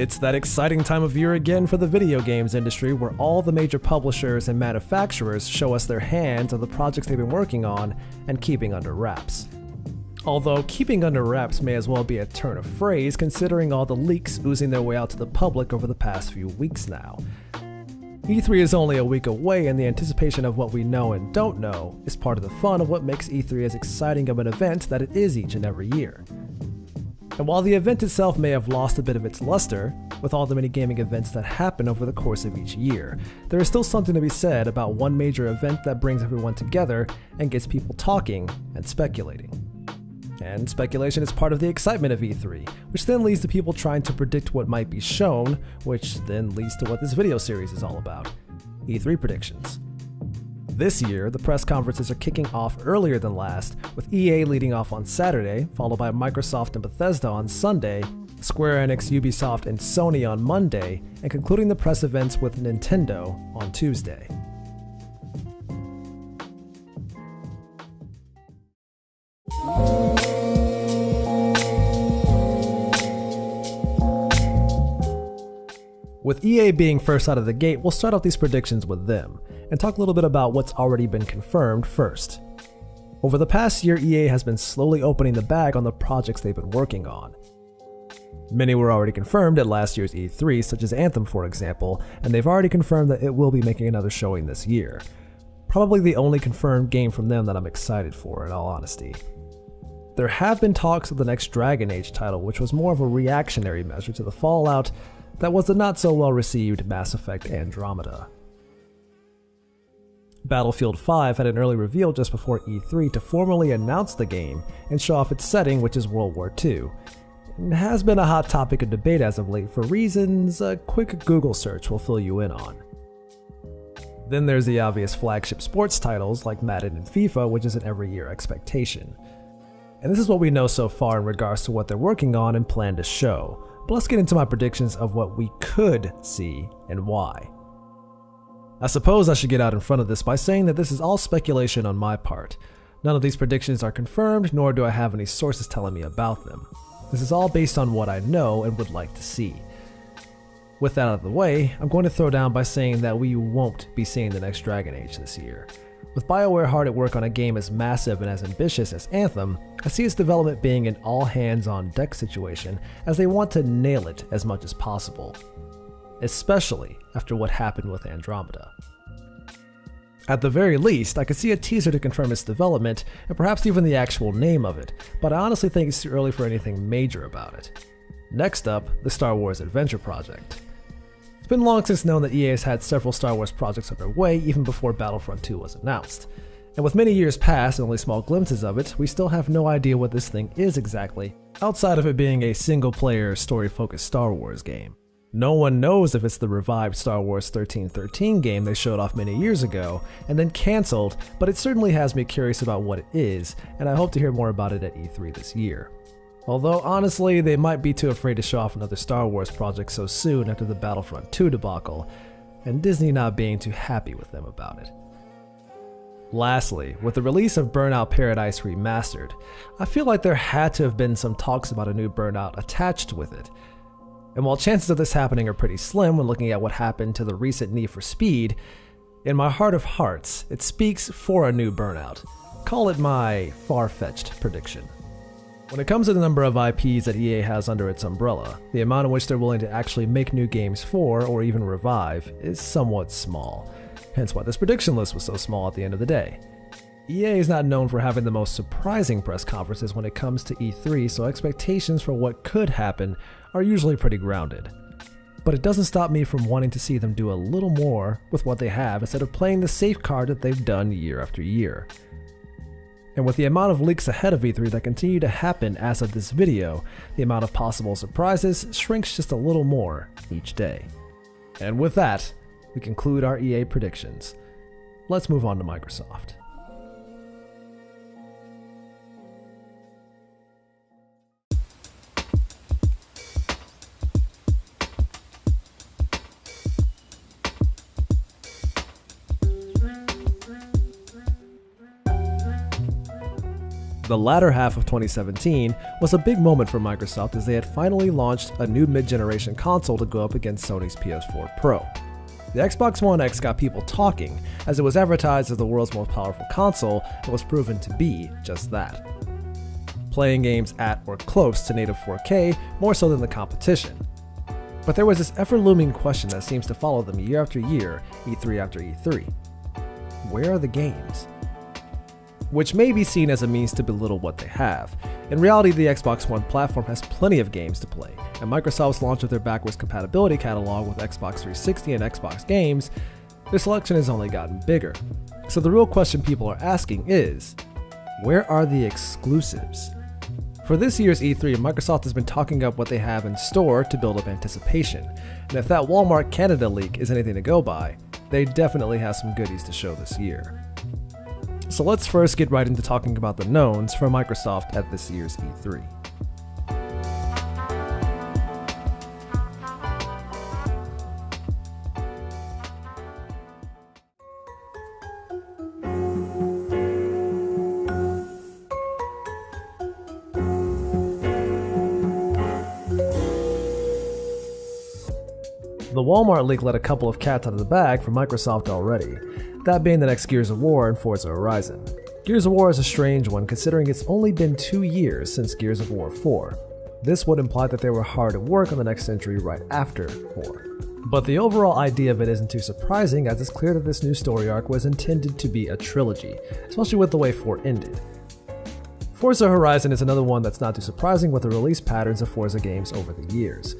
It's that exciting time of year again for the video games industry where all the major publishers and manufacturers show us their hands on the projects they've been working on and keeping under wraps. Although keeping under wraps may as well be a turn of phrase considering all the leaks oozing their way out to the public over the past few weeks now. E3 is only a week away, and the anticipation of what we know and don't know is part of the fun of what makes E3 as exciting of an event that it is each and every year. And while the event itself may have lost a bit of its luster, with all the many gaming events that happen over the course of each year, there is still something to be said about one major event that brings everyone together and gets people talking and speculating. And speculation is part of the excitement of E3, which then leads to people trying to predict what might be shown, which then leads to what this video series is all about: E3 predictions. This year, the press conferences are kicking off earlier than last, with EA leading off on Saturday, followed by Microsoft and Bethesda on Sunday, Square Enix, Ubisoft, and Sony on Monday, and concluding the press events with Nintendo on Tuesday. With EA being first out of the gate, we'll start off these predictions with them, and talk a little bit about what's already been confirmed first. Over the past year, EA has been slowly opening the bag on the projects they've been working on. Many were already confirmed at last year's E3, such as Anthem for example, and they've already confirmed that it will be making another showing this year. Probably the only confirmed game from them that I'm excited for, in all honesty. There have been talks of the next Dragon Age title, which was more of a reactionary measure to the fallout that was the not so well received Mass Effect Andromeda. Battlefield 5 had an early reveal just before E3 to formally announce the game and show off its setting, which is World War II. It has been a hot topic of debate as of late for reasons a quick Google search will fill you in on. Then there's the obvious flagship sports titles like Madden and FIFA, which is an every year expectation. And this is what we know so far in regards to what they're working on and plan to show. But let's get into my predictions of what we could see and why. I suppose I should get out in front of this by saying that this is all speculation on my part. None of these predictions are confirmed, nor do I have any sources telling me about them. This is all based on what I know and would like to see. With that out of the way, I'm going to throw down by saying that we won't be seeing the next Dragon Age this year. With BioWare hard at work on a game as massive and as ambitious as Anthem, I see its development being an all-hands-on-deck situation as they want to nail it as much as possible. Especially after what happened with Andromeda. At the very least, I could see a teaser to confirm its development, and perhaps even the actual name of it, but I honestly think it's too early for anything major about it. Next up, the Star Wars Adventure Project. It's been long since known that EA has had several Star Wars projects underway even before Battlefront 2 was announced. And with many years past and only small glimpses of it, we still have no idea what this thing is exactly, outside of it being a single-player, story-focused Star Wars game. No one knows if it's the revived Star Wars 1313 game they showed off many years ago and then cancelled, but it certainly has me curious about what it is, and I hope to hear more about it at E3 this year. Although honestly, they might be too afraid to show off another Star Wars project so soon after the Battlefront 2 debacle, and Disney not being too happy with them about it. Lastly, with the release of Burnout Paradise Remastered, I feel like there had to have been some talks about a new Burnout attached with it. And while chances of this happening are pretty slim when looking at what happened to the recent Need for Speed, in my heart of hearts, it speaks for a new Burnout. Call it my far-fetched prediction. When it comes to the number of IPs that EA has under its umbrella, the amount in which they're willing to actually make new games for, or even revive, is somewhat small. Hence why this prediction list was so small at the end of the day. EA is not known for having the most surprising press conferences when it comes to E3, so expectations for what could happen are usually pretty grounded. But it doesn't stop me from wanting to see them do a little more with what they have instead of playing the safe card that they've done year after year. And with the amount of leaks ahead of E3 that continue to happen as of this video, the amount of possible surprises shrinks just a little more each day. And with that, we conclude our EA predictions. Let's move on to Microsoft. The latter half of 2017 was a big moment for Microsoft as they had finally launched a new mid-generation console to go up against Sony's PS4 Pro. The Xbox One X got people talking, as it was advertised as the world's most powerful console and was proven to be just that. Playing games at or close to native 4K more so than the competition. But there was this ever-looming question that seems to follow them year after year, E3 after E3. Where are the games? Which may be seen as a means to belittle what they have. In reality, the Xbox One platform has plenty of games to play, and Microsoft's launch of their backwards compatibility catalog with Xbox 360 and Xbox games, their selection has only gotten bigger. So the real question people are asking is, where are the exclusives? For this year's E3, Microsoft has been talking up what they have in store to build up anticipation, and if that Walmart Canada leak is anything to go by, they definitely have some goodies to show this year. So let's first get right into talking about the knowns for Microsoft at this year's E3. The Walmart leak let a couple of cats out of the bag for Microsoft already, that being the next Gears of War and Forza Horizon. Gears of War is a strange one considering it's only been 2 years since Gears of War 4. This would imply that they were hard at work on the next entry right after 4. But the overall idea of it isn't too surprising, as it's clear that this new story arc was intended to be a trilogy, especially with the way 4 ended. Forza Horizon is another one that's not too surprising with the release patterns of Forza games over the years,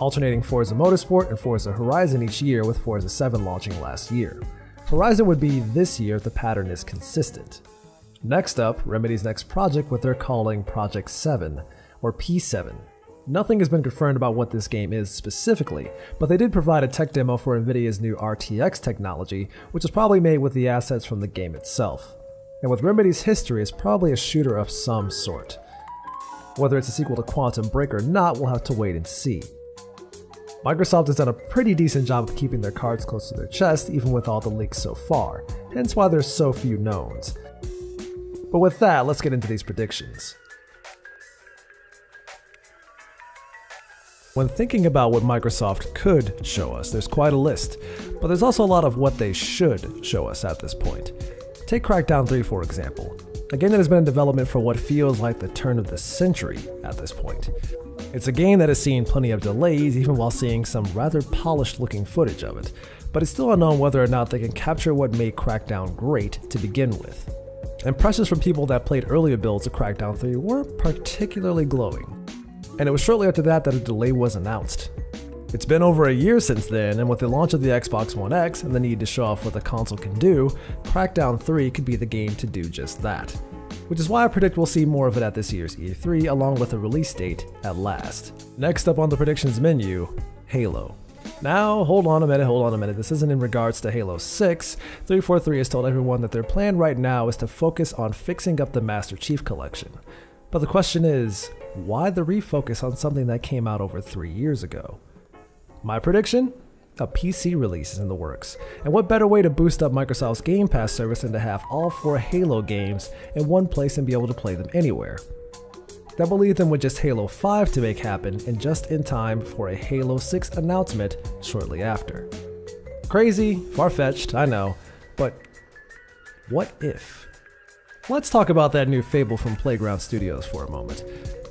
alternating Forza Motorsport and Forza Horizon each year, with Forza 7 launching last year. Horizon would be this year if the pattern is consistent. Next up, Remedy's next project, what they're calling Project 7, or P7. Nothing has been confirmed about what this game is specifically, but they did provide a tech demo for Nvidia's new RTX technology, which is probably made with the assets from the game itself. And with Remedy's history, it's probably a shooter of some sort. Whether it's a sequel to Quantum Break or not, we'll have to wait and see. Microsoft has done a pretty decent job of keeping their cards close to their chest, even with all the leaks so far, hence why there's so few knowns. But with that, let's get into these predictions. When thinking about what Microsoft could show us, there's quite a list, but there's also a lot of what they should show us at this point. Take Crackdown 3 for example, a game that has been in development for what feels like the turn of the century at this point. It's a game that has seen plenty of delays even while seeing some rather polished looking footage of it, but it's still unknown whether or not they can capture what made Crackdown great to begin with. Impressions from people that played earlier builds of Crackdown 3 weren't particularly glowing, and it was shortly after that that a delay was announced. It's been over a year since then, and with the launch of the Xbox One X and the need to show off what the console can do, Crackdown 3 could be the game to do just that. Which is why I predict we'll see more of it at this year's E3, along with a release date at last. Next up on the predictions menu, Halo. Now, hold on a minute, this isn't in regards to Halo 6. 343 has told everyone that their plan right now is to focus on fixing up the Master Chief Collection. But the question is, why the refocus on something that came out over 3 years ago? My prediction? A PC release is in the works, and what better way to boost up Microsoft's Game Pass service than to have all 4 Halo games in one place and be able to play them anywhere. That will leave them with just Halo 5 to make happen, and just in time for a Halo 6 announcement shortly after. Crazy, far-fetched, I know, but what if? Let's talk about that new Fable from Playground Studios for a moment.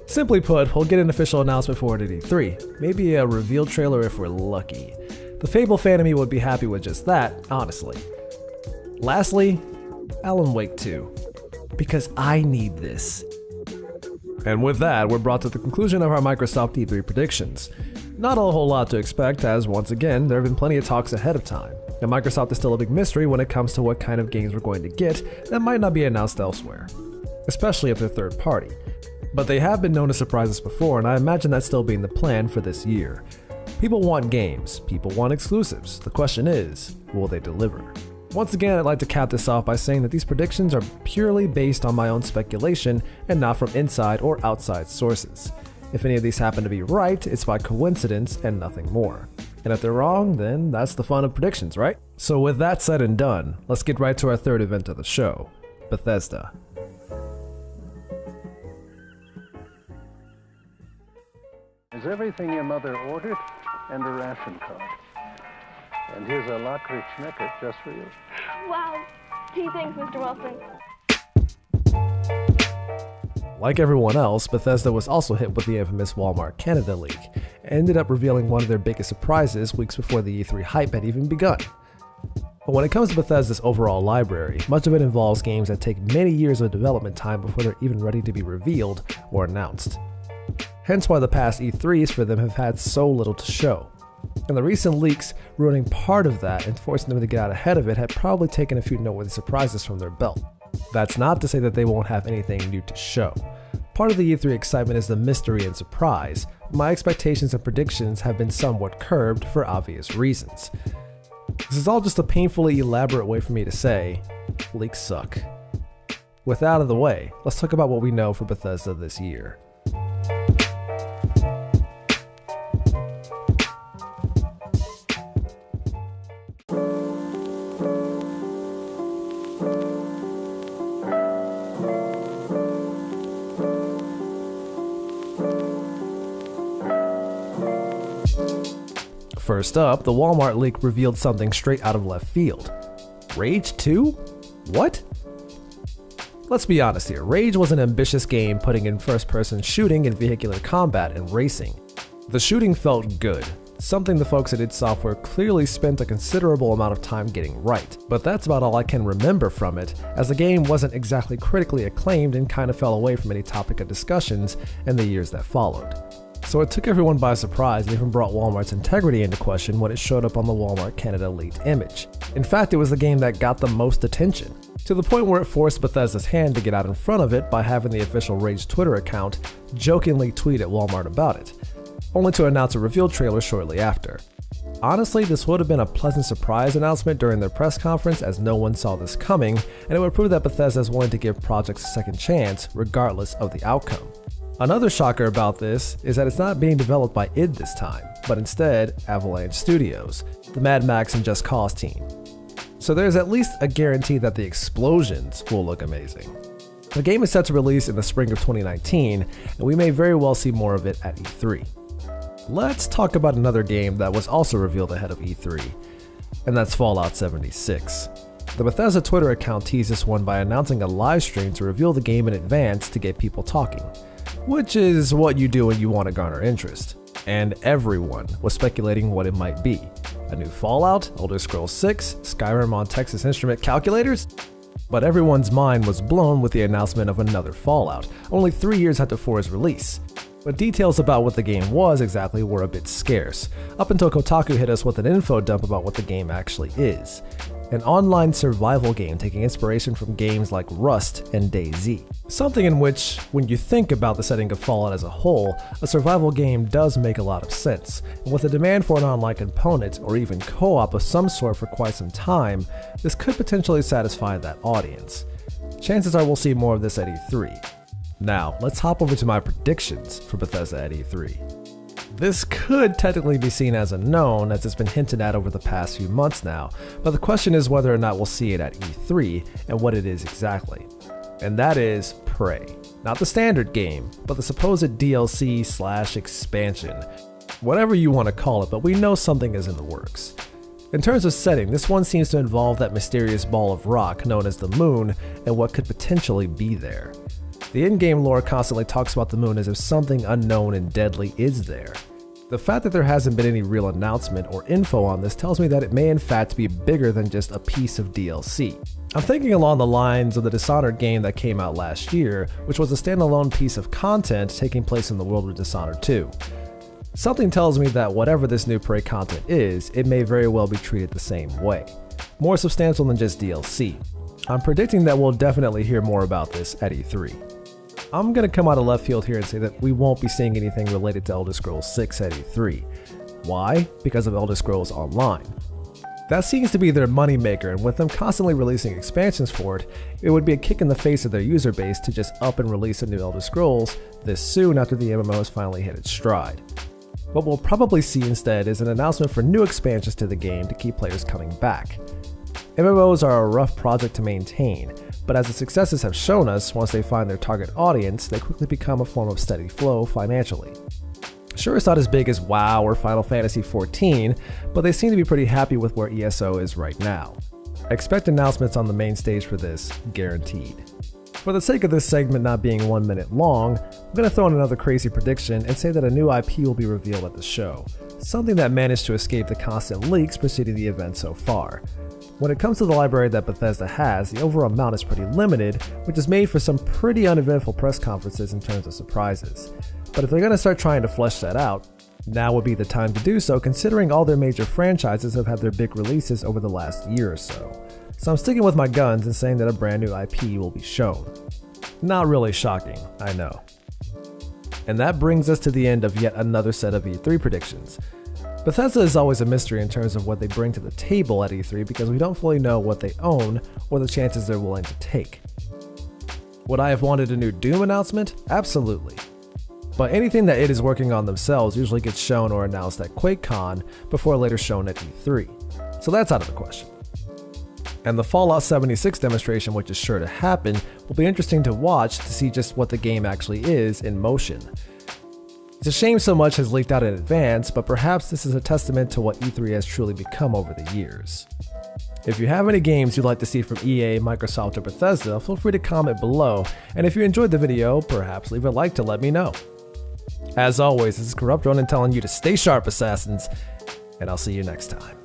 Simply put, we'll get an official announcement for it at E3, maybe a reveal trailer if we're lucky. The Fable fan of me would be happy with just that, honestly. Lastly, Alan Wake 2. Because I need this. And with that, we're brought to the conclusion of our Microsoft E3 predictions. Not a whole lot to expect, as once again, there have been plenty of talks ahead of time, and Microsoft is still a big mystery when it comes to what kind of games we're going to get that might not be announced elsewhere, especially if they're third party. But they have been known to surprise us before, and I imagine that's still being the plan for this year. People want games, people want exclusives. The question is, will they deliver? Once again, I'd like to cap this off by saying that these predictions are purely based on my own speculation and not from inside or outside sources. If any of these happen to be right, it's by coincidence and nothing more. And if they're wrong, then that's the fun of predictions, right? So with that said and done, let's get right to our third event of the show, Bethesda. Is everything your mother ordered and a ration card. And here's a Lockrich Snicket just for you. Wow. Gee, thanks, Mr. Wilson. Like everyone else, Bethesda was also hit with the infamous Walmart Canada leak, and ended up revealing one of their biggest surprises weeks before the E3 hype had even begun. But when it comes to Bethesda's overall library, much of it involves games that take many years of development time before they're even ready to be revealed or announced. Hence why the past E3s for them have had so little to show. And the recent leaks ruining part of that and forcing them to get out ahead of it had probably taken a few noteworthy surprises from their belt. That's not to say that they won't have anything new to show. Part of the E3 excitement is the mystery and surprise. My expectations and predictions have been somewhat curbed for obvious reasons. This is all just a painfully elaborate way for me to say, leaks suck. With that out of the way, let's talk about what we know for Bethesda this year. First up, the Walmart leak revealed something straight out of left field. Rage 2? What? Let's be honest here, Rage was an ambitious game putting in first-person shooting and vehicular combat and racing. The shooting felt good, something the folks at id Software clearly spent a considerable amount of time getting right. But that's about all I can remember from it, as the game wasn't exactly critically acclaimed and kind of fell away from any topic of discussions in the years that followed. So it took everyone by surprise and even brought Walmart's integrity into question when it showed up on the Walmart Canada leaked image. In fact, it was the game that got the most attention, to the point where it forced Bethesda's hand to get out in front of it by having the official Rage Twitter account jokingly tweet at Walmart about it, only to announce a reveal trailer shortly after. Honestly, this would have been a pleasant surprise announcement during their press conference, as no one saw this coming, and it would prove that Bethesda is willing to give projects a second chance regardless of the outcome. Another shocker about this is that it's not being developed by id this time, but instead Avalanche Studios, the Mad Max and Just Cause team. So there's at least a guarantee that the explosions will look amazing. The game is set to release in the spring of 2019, and we may very well see more of it at E3. Let's talk about another game that was also revealed ahead of E3, and that's Fallout 76. The Bethesda Twitter account teased this one by announcing a live stream to reveal the game in advance to get people talking, which is what you do when you want to garner interest. And everyone was speculating what it might be. A new Fallout, Elder Scrolls 6, Skyrim on Texas Instrument calculators? But everyone's mind was blown with the announcement of another Fallout, only 3 years after 4's release. But details about what the game was exactly were a bit scarce, up until Kotaku hit us with an info dump about what the game actually is. An online survival game taking inspiration from games like Rust and DayZ. Something in which, when you think about the setting of Fallout as a whole, a survival game does make a lot of sense. And with a demand for an online component, or even co-op of some sort for quite some time, this could potentially satisfy that audience. Chances are we'll see more of this at E3. Now, let's hop over to my predictions for Bethesda at E3. This could technically be seen as a known, as it's been hinted at over the past few months now, but the question is whether or not we'll see it at E3 and what it is exactly. And that is Prey. Not the standard game, but the supposed DLC/expansion. Whatever you want to call it, but we know something is in the works. In terms of setting, this one seems to involve that mysterious ball of rock known as the Moon and what could potentially be there. The in-game lore constantly talks about the Moon as if something unknown and deadly is there. The fact that there hasn't been any real announcement or info on this tells me that it may in fact be bigger than just a piece of DLC. I'm thinking along the lines of the Dishonored game that came out last year, which was a standalone piece of content taking place in the world of Dishonored 2. Something tells me that whatever this new Prey content is, it may very well be treated the same way. More substantial than just DLC. I'm predicting that we'll definitely hear more about this at E3. I'm going to come out of left field here and say that we won't be seeing anything related to Elder Scrolls 6 at E3. Why? Because of Elder Scrolls Online. That seems to be their moneymaker, and with them constantly releasing expansions for it, it would be a kick in the face of their user base to just up and release a new Elder Scrolls this soon after the MMO has finally hit its stride. What we'll probably see instead is an announcement for new expansions to the game to keep players coming back. MMOs are a rough project to maintain, but as the successes have shown us, once they find their target audience, they quickly become a form of steady flow financially. Sure, it's not as big as WoW or Final Fantasy XIV, but they seem to be pretty happy with where ESO is right now. Expect announcements on the main stage for this, guaranteed. For the sake of this segment not being 1 minute long, I'm going to throw in another crazy prediction and say that a new IP will be revealed at the show, something that managed to escape the constant leaks preceding the event so far. When it comes to the library that Bethesda has, the overall amount is pretty limited, which is made for some pretty uneventful press conferences in terms of surprises. But if they're going to start trying to flesh that out, now would be the time to do so, considering all their major franchises have had their big releases over the last year or so. So I'm sticking with my guns and saying that a brand new IP will be shown. Not really shocking, I know. And that brings us to the end of yet another set of E3 predictions. Bethesda is always a mystery in terms of what they bring to the table at E3 because we don't fully know what they own or the chances they're willing to take. Would I have wanted a new Doom announcement? Absolutely. But anything that it is working on themselves usually gets shown or announced at QuakeCon before later shown at E3. So that's out of the question. And the Fallout 76 demonstration, which is sure to happen, will be interesting to watch to see just what the game actually is in motion. It's a shame so much has leaked out in advance, but perhaps this is a testament to what E3 has truly become over the years. If you have any games you'd like to see from EA, Microsoft, or Bethesda, feel free to comment below, and if you enjoyed the video, perhaps leave a like to let me know. As always, this is Corrupt Ronin telling you to stay sharp, assassins, and I'll see you next time.